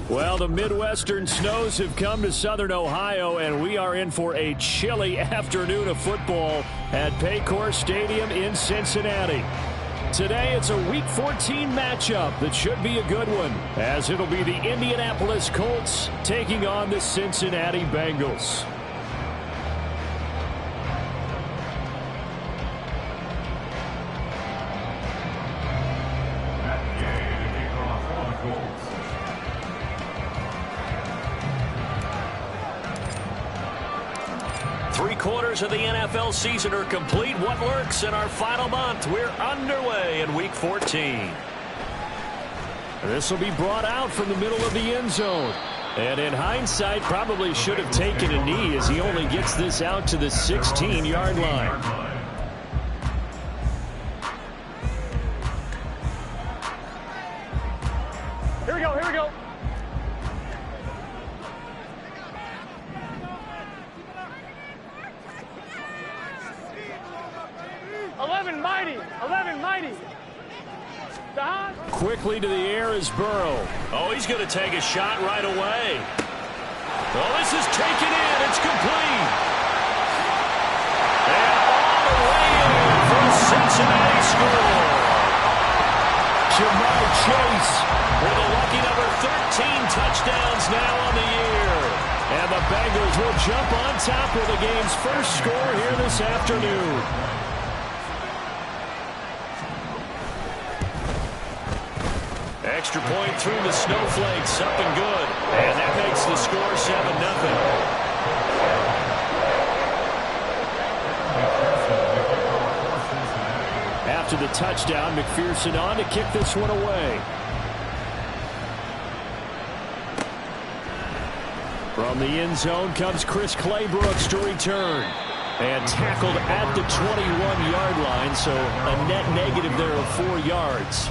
Well, the Midwestern snows have come to Southern Ohio, and we are in for a chilly afternoon of football at Paycor Stadium in Cincinnati. Today, it's a Week 14 matchup that should be a good one, as it'll be the Indianapolis Colts taking on the Cincinnati Bengals. Three-quarters of the NFL season are complete. What lurks in our final month? We're underway in Week 14. This will be brought out from the middle of the end zone. And in hindsight, probably should have taken a knee as he only gets this out to the 16-yard line. Here we go. 11 mighty. Don. Quickly to the air is Burrow. Oh, he's going to take a shot right away. Oh, this is taken in. It's complete. And all the way in for a Cincinnati score. Ja'Marr Chase with a lucky number 13 touchdowns now on the year. And the Bengals will jump on top with the game's first score here this afternoon. Extra point through the snowflakes, up and good. And that makes the score 7-0. After the touchdown, McPherson on to kick this one away. From the end zone comes Chris Claybrooks to return. And tackled at the 21-yard line, so a net negative there of 4 yards.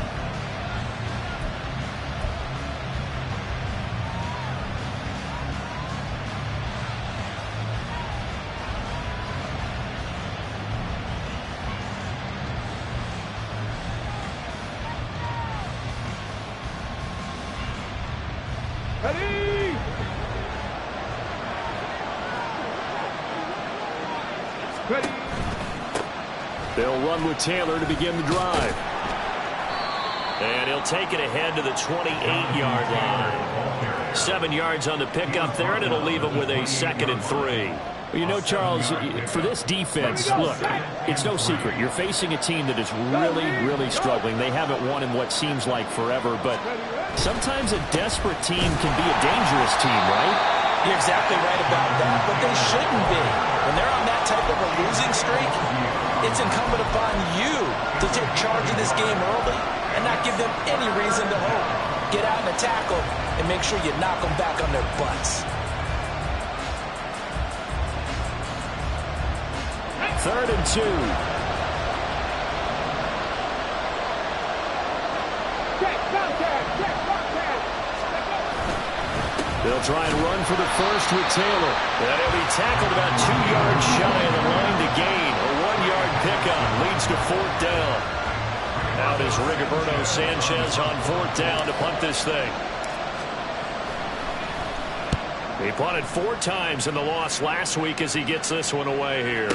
They'll run with Taylor to begin the drive. And he'll take it ahead to the 28-yard line. 7 yards on the pickup there, and it'll leave him with a 2nd and 3. Well, you know, Charles, for this defense, look, it's no secret. You're facing a team that is really struggling. They haven't won in what seems like forever, but sometimes a desperate team can be a dangerous team, right? You're exactly right about that, but they shouldn't be. When they're on that type of a losing streak, it's incumbent upon you to take charge of this game early and not give them any reason to hope. Get out in a tackle and make sure you knock them back on their butts. 3rd and 2. They'll try and run for the first with Taylor. And he'll be tackled about 2 yards shy of the line to gain. A 1-yard pickup leads to 4th down. Out is Rigoberto Sanchez on 4th down to punt this thing. He punted 4 times in the loss last week as he gets this one away here.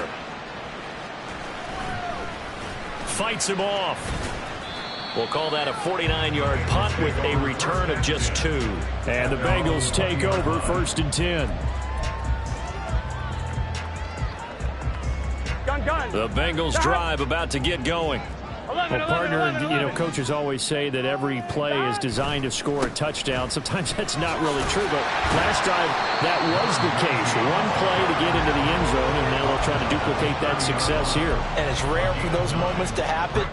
Fights him off. We'll call that a 49-yard punt with a return of just 2. And the Bengals take over 1st and 10. Gun. The Bengals drive about to get going. 11, Well, partner, 11, 11. you know, coaches always say that every play is designed to score a touchdown. Sometimes that's not really true, but last drive, that was the case. One play to get into the end zone, and now they'll try to duplicate that success here. And it's rare for those moments to happen.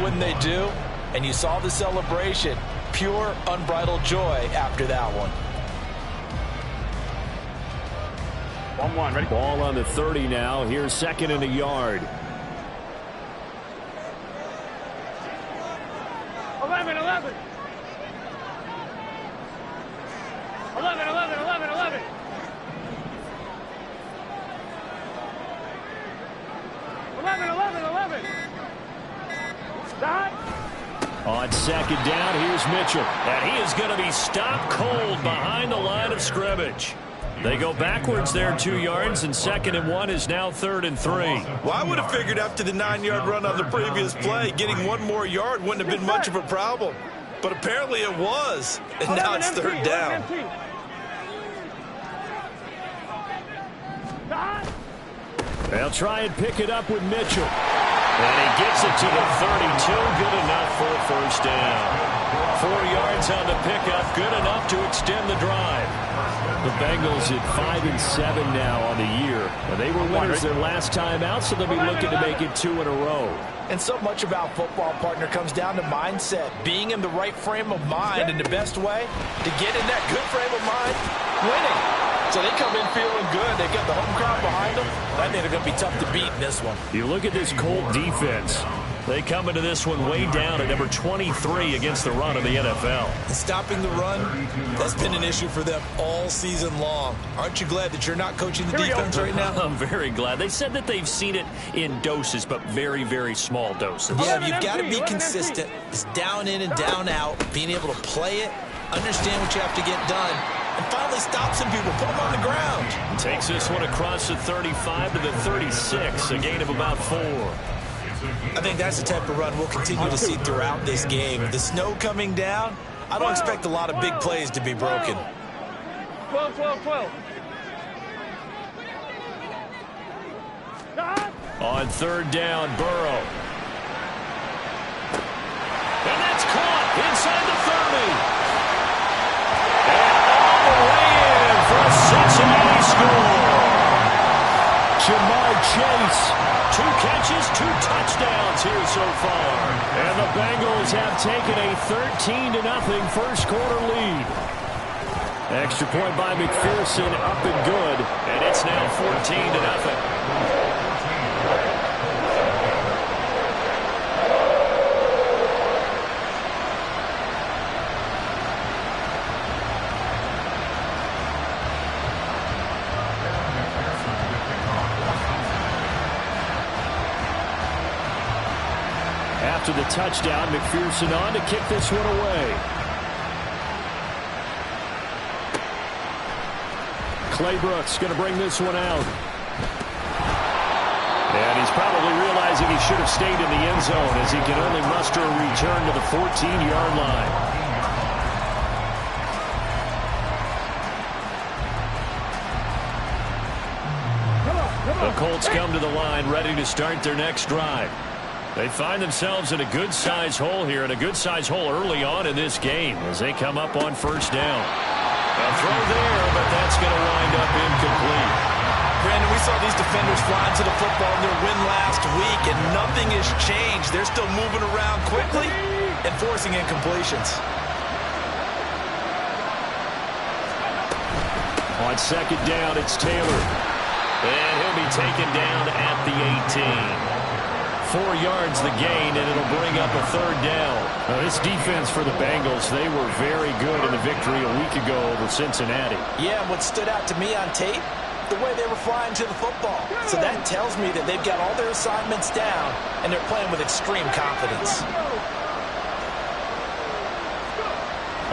When they do, And you saw the celebration. Pure, unbridled joy after that one. 1-1, ready? Ball on the 30 now. Here's second and a yard. 11, 11. 11, 11, 11, 11. 11, 11, 11. Stop. On second down, here's Mitchell. And he is going to be stopped cold behind the line of scrimmage. They go backwards there 2 yards, and 2nd and 1 is now 3rd and 3. Well, I would have figured after the 9-yard run on the previous play, getting 1 more yard wouldn't have been much of a problem. But apparently it was, and now it's 3rd down. They'll try and pick it up with Mitchell. And he gets it to the 32, good enough for a first down. 4 yards on the pickup, good enough to extend the drive. The Bengals at 5-7 now on the year. And they were winners their last time out, so they'll be looking to make it 2 in a row. And so much about football, partner, comes down to mindset. Being in the right frame of mind, and the best way to get in that good frame of mind, winning. So they come in feeling good. They've got the home crowd behind them. I think they're going to be tough to beat in this one. You look at this Colt defense. They come into this one way down at number 23 against the run of the NFL. And stopping the run, that's been an issue for them all season long. Aren't you glad that you're not coaching the defense right now? I'm very glad. They said that they've seen it in doses, but very, very small doses. Yeah, you've got to be consistent. It's down in and down out, being able to play it, understand what you have to get done, and finally stop some people, put them on the ground. Takes this one across the 35 to the 36, a gain of about 4. I think that's the type of run we'll continue to see throughout this game. With the snow coming down, I don't expect a lot of big plays to be broken. 12, 12, 12. On 3rd down, Burrow. And that's caught inside the 30. And all the way in for a Cincinnati score. Jamar Chase. 2 catches, 2 touchdowns here so far. And the Bengals have taken a 13-0 first quarter lead. Extra point by McPherson, up and good. And it's now 14-0. After the touchdown, McPherson on to kick this one away. Clay Brooks going to bring this one out. And he's probably realizing he should have stayed in the end zone as he can only muster a return to the 14-yard line. The Colts come to the line ready to start their next drive. They find themselves in a good-sized hole here, and a good-sized hole early on in this game as they come up on first down. A throw there, but that's going to wind up incomplete. Brandon, we saw these defenders flying to the football in their win last week, and nothing has changed. They're still moving around quickly and forcing incompletions. On second down, it's Taylor. And he'll be taken down at the 18. 4 yards the gain, and it'll bring up a 3rd down. Now, this defense for the Bengals, they were very good in the victory a week ago over Cincinnati. Yeah, and what stood out to me on tape, the way they were flying to the football. So that tells me that they've got all their assignments down, and they're playing with extreme confidence.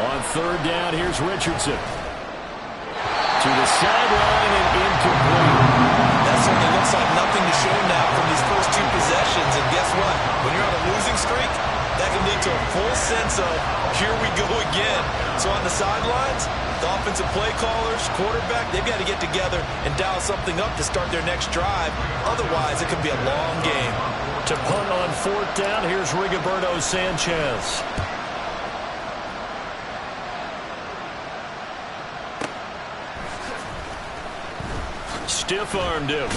On 3rd down, here's Richardson. To the sideline and incomplete. That certainly looks like nothing to show now from these first 2 possessions. And guess what? When you're on a losing streak, that can lead to a full sense of, here we go again. So on the sidelines, the offensive play callers, quarterback, they've got to get together and dial something up to start their next drive. Otherwise, it could be a long game. To punt on 4th down, here's Rigoberto Sanchez. Stiff-armed him.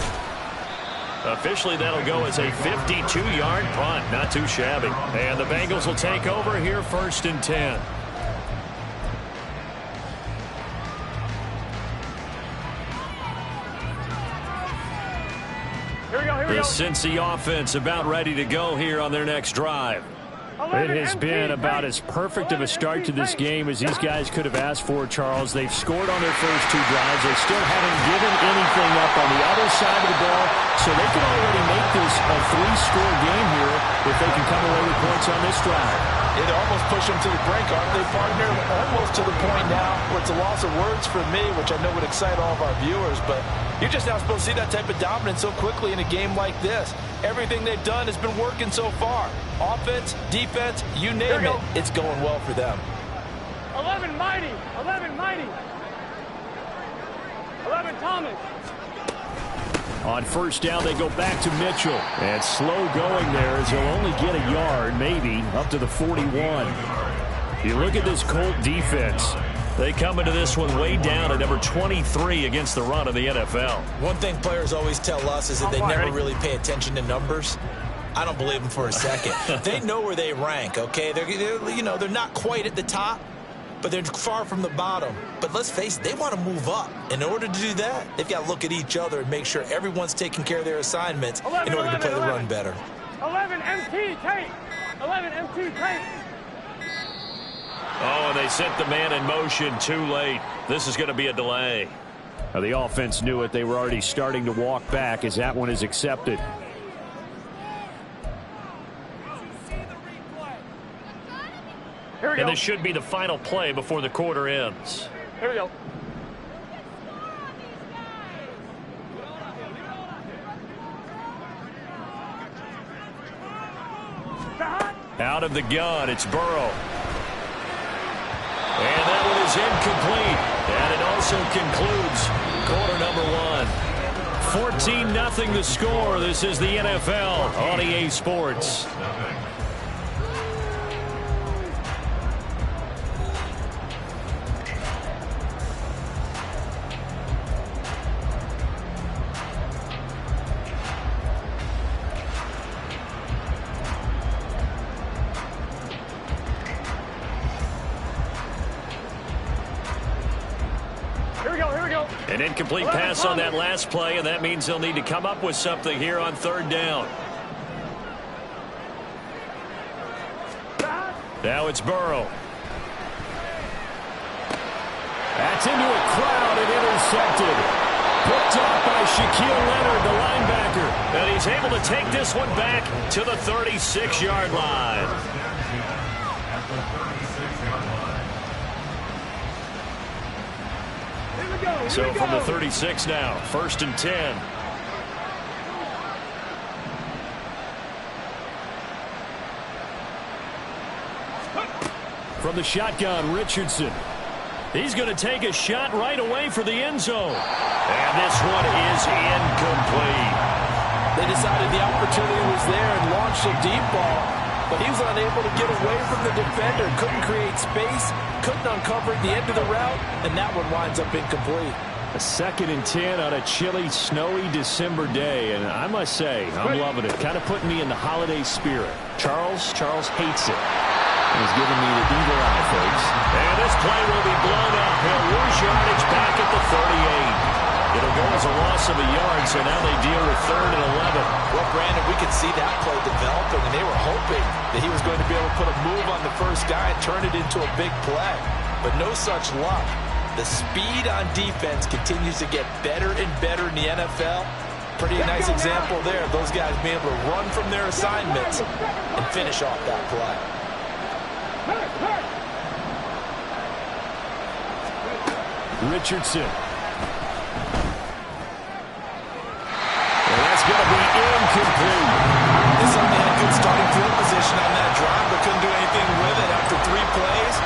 Officially, that'll go as a 52-yard punt. Not too shabby. And the Bengals will take over here, 1st and 10. The Cincy offense about ready to go here on their next drive. It has been about as perfect of a start to this game as these guys could have asked for, Charles. They've scored on their first 2 drives. They still haven't given anything up on the other side of the ball, so they can already make this a 3-score game here if they can come away with points on this drive. It almost pushed them to the brink, aren't they, partner? Almost to the point now where it's a loss of words for me, which I know would excite all of our viewers, but you're just not supposed to see that type of dominance so quickly in a game like this. Everything they've done has been working so far. Offense, defense, you name it, it's going well for them. 11 Mighty. 11 Mighty. 11 Thomas. On 1st down, they go back to Mitchell. And slow going there as he'll only get a yard, maybe, up to the 41. You look at this Colt defense. They come into this one way down at number 23 against the run of the NFL. One thing players always tell us is that they never really pay attention to numbers. I don't believe them for a second. They know where they rank, okay? They're not quite at the top, but they're far from the bottom. But let's face it, they want to move up. In order to do that, they've got to look at each other and make sure everyone's taking care of their assignments in order to play the run better. 11 MT Tate. 11 MT Tate. Oh, and they sent the man in motion too late. This is going to be a delay. Now, the offense knew it. They were already starting to walk back as that one is accepted. And this should be the final play before the quarter ends. Here we go. Out of the gun, it's Burrow. And that one is incomplete. And it also concludes quarter number 1. 14-0 the score. This is the NFL on EA Sports. An incomplete pass on that last play, and that means they'll need to come up with something here on 3rd down. Now it's Burrow. That's into a crowd and intercepted. Picked off by Shaquille Leonard, the linebacker. And he's able to take this one back to the 36-yard line. So from the 36 now, 1st and 10. From the shotgun, Richardson. He's going to take a shot right away for the end zone. And this one is incomplete. They decided the opportunity was there and launched a deep ball, but he was unable to get away from the defender, couldn't create space, couldn't uncover the end of the route, and that one winds up incomplete. A 2nd and 10 on a chilly, snowy December day, and I must say, I'm loving it. Kind of putting me in the holiday spirit. Charles hates it. He's giving me the evil eye, folks. And this play will be blown up. He'll lose yardage back at the 38. It'll go as a loss of a yard, so now they deal with 3rd and 11. Well, Brandon, we could see that play developing, and they were hoping that he was going to be able to put a move on the first guy and turn it into a big play. But no such luck. The speed on defense continues to get better and better in the NFL. Pretty nice example there of those guys being able to run from their assignments and finish off that play. Richardson. And that's going to be incomplete. They certainly had good starting field position on that drive, but couldn't do anything with it after 3 plays.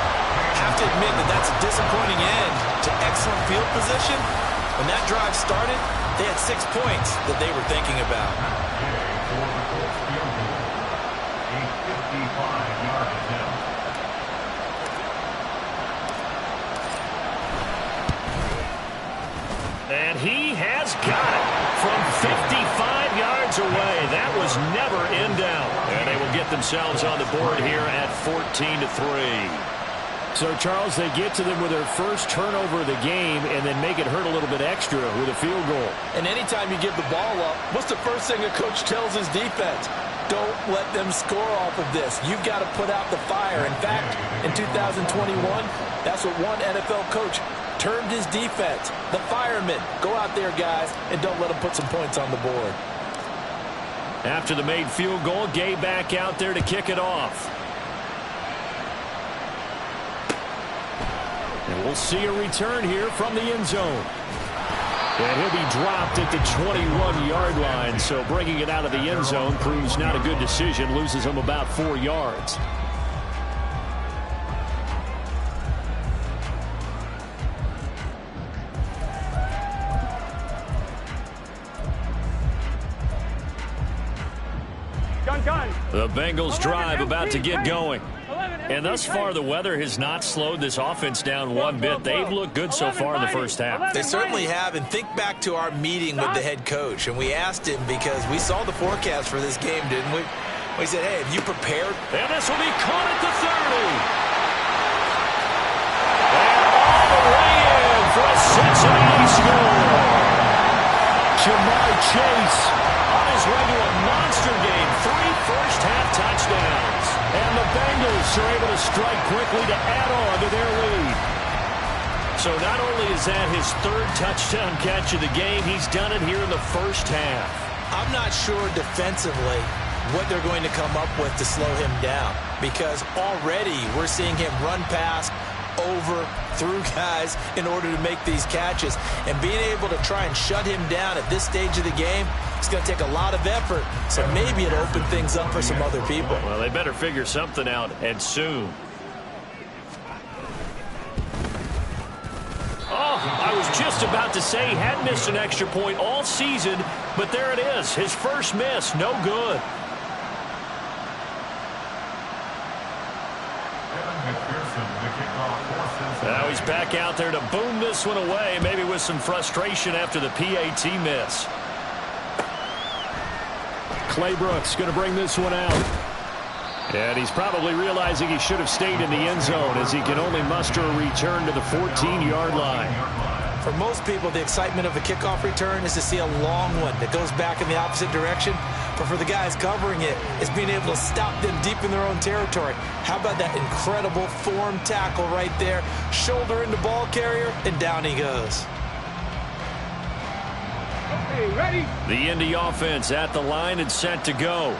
Have to admit that that's a disappointing end to excellent field position. When that drive started, they had 6 points that they were thinking about. And he has got it from 55 yards away. That was never in doubt. And they will get themselves on the board here at 14-3. So, Charles, they get to them with their first turnover of the game and then make it hurt a little bit extra with a field goal. And anytime you give the ball up, what's the first thing a coach tells his defense? Don't let them score off of this. You've got to put out the fire. In fact, in 2021, that's what one NFL coach termed his defense. The firemen. Go out there, guys, and don't let them put some points on the board. After the made field goal, Gay back out there to kick it off. And we'll see a return here from the end zone. And he'll be dropped at the 21-yard line. So bringing it out of the end zone proves not a good decision. Loses him about 4 yards. The Bengals drive about to get going. And thus far, the weather has not slowed this offense down one bit. They've looked good so far in the first half. They certainly have. And think back to our meeting with the head coach. And we asked him because we saw the forecast for this game, didn't we? We said, hey, have you prepared? And this will be caught at the 30. And all the way in for a Cincinnati score. Ja'Marr Chase on his way to a monster game. 3 first-half touchdowns. And the Bengals are able to strike quickly to add on to their lead. So not only is that his 3rd touchdown catch of the game, he's done it here in the first half. I'm not sure defensively what they're going to come up with to slow him down, because already we're seeing him run past, over, through guys in order to make these catches. And being able to try and shut him down at this stage of the game, it's going to take a lot of effort. So maybe it'll open things up for some other people. Well, they better figure something out, and soon. Oh, I was just about to say he hadn't missed an extra point all season, but there it is. His first miss, no good. Now he's back out there to boom this one away, maybe with some frustration after the PAT miss. Clay Brooks going to bring this one out. And he's probably realizing he should have stayed in the end zone as he can only muster a return to the 14-yard line. For most people, the excitement of a kickoff return is to see a long one that goes back in the opposite direction. But for the guys covering it, it's being able to stop them deep in their own territory. How about that incredible form tackle right there? Shoulder into ball carrier, and down he goes. Okay, ready? The Indy offense at the line and set to go.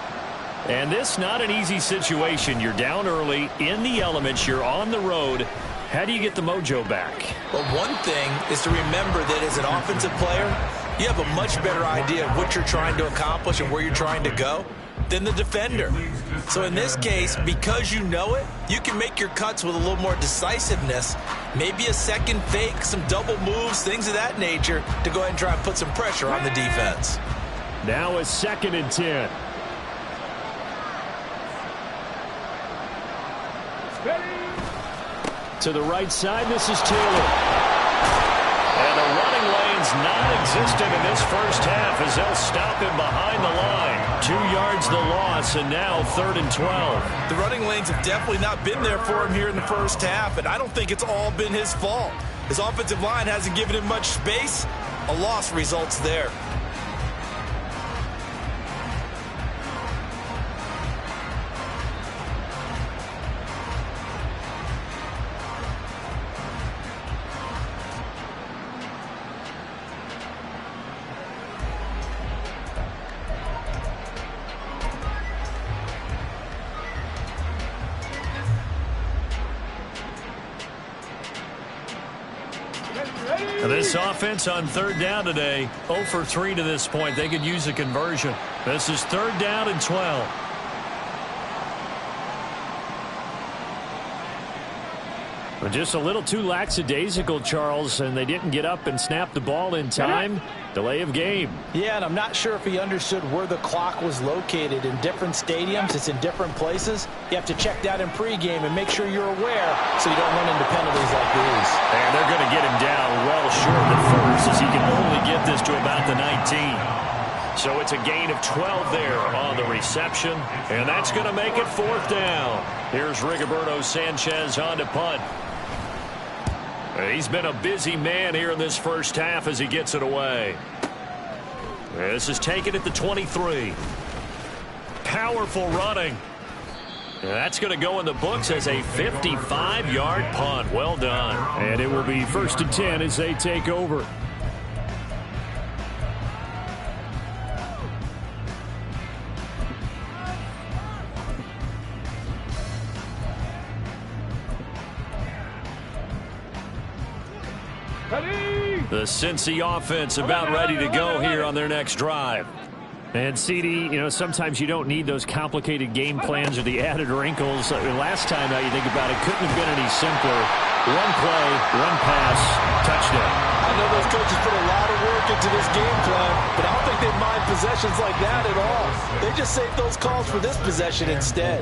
And this not an easy situation. You're down early, in the elements, you're on the road. How do you get the mojo back? Well, one thing is to remember that as an offensive player, you have a much better idea of what you're trying to accomplish and where you're trying to go than the defender. So in this case, because you know it, you can make your cuts with a little more decisiveness, maybe a second fake, some double moves, things of that nature, to go ahead and try and put some pressure on the defense. Now a 2nd and 10. To the right side, this is Taylor. And the running lane's non-existent in this first half as they'll stop him behind the line. 2 yards the loss, and now 3rd and 12. The running lanes have definitely not been there for him here in the first half, and I don't think it's all been his fault. His offensive line hasn't given him much space. A loss results there. This offense on 3rd down today, 0 for 3 to this point. They could use a conversion. This is 3rd down and 12. But just a little too lackadaisical, Charles, and they didn't get up and snap the ball in time. Delay of game. Yeah, and I'm not sure if he understood where the clock was located. In different stadiums, it's in different places. You have to check that in pregame and make sure you're aware so you don't run into penalties like these. And they're going to get him down well short of the 1st as he can only get this to about the 19. So it's a gain of 12 there on the reception, and that's going to make it 4th down. Here's Rigoberto Sanchez on to punt. He's been a busy man here in this first half as he gets it away. This is taken at the 23. Powerful running. That's going to go in the books as a 55-yard punt. Well done. And it will be 1st and 10 as they take over. The Cincy offense about ready to go here on their next drive. And CD, you know, sometimes you don't need those complicated game plans or the added wrinkles. Last time, now you think about it, couldn't have been any simpler. One play, one pass, touchdown. I know those coaches put a lot of work into this game plan, but I don't think they mind possessions like that at all. They just save those calls for this possession instead.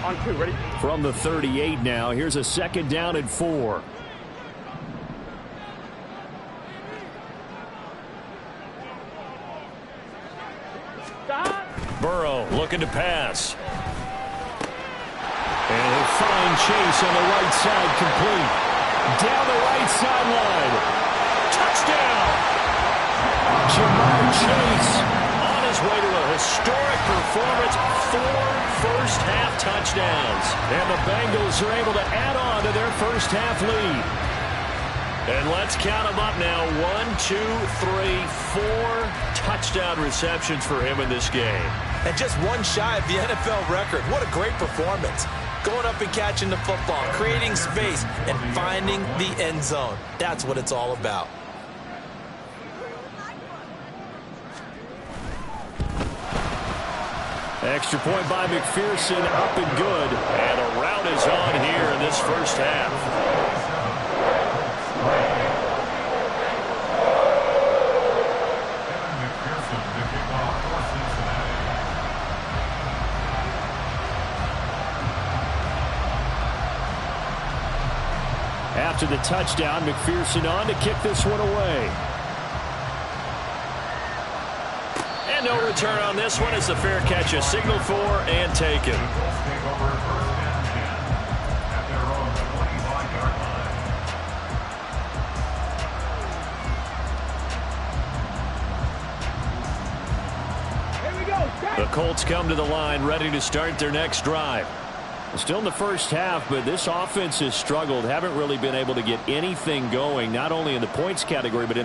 On 2, ready? From the 38 now, here's a 2nd down and 4. Stop. Burrow looking to pass. And a fine chase on the right side, complete. Down the right sideline. Touchdown! Jamar Chase. On his way to a historic performance, 4 first-half touchdowns. And the Bengals are able to add on to their first-half lead. And let's count them up now. 1, 2, 3, 4 touchdown receptions for him in this game. And just one shy of the NFL record. What a great performance. Going up and catching the football, creating space, and finding the end zone. That's what it's all about. Extra point by McPherson, up and good. And a route is on here in this first half. After the touchdown, McPherson on to kick this one away. And no return on this one as the fair catch is signaled for and taken. Here we go. The Colts come to the line ready to start their next drive. Still in the first half, but this offense has struggled. Haven't really been able to get anything going, not only in the points category, but in the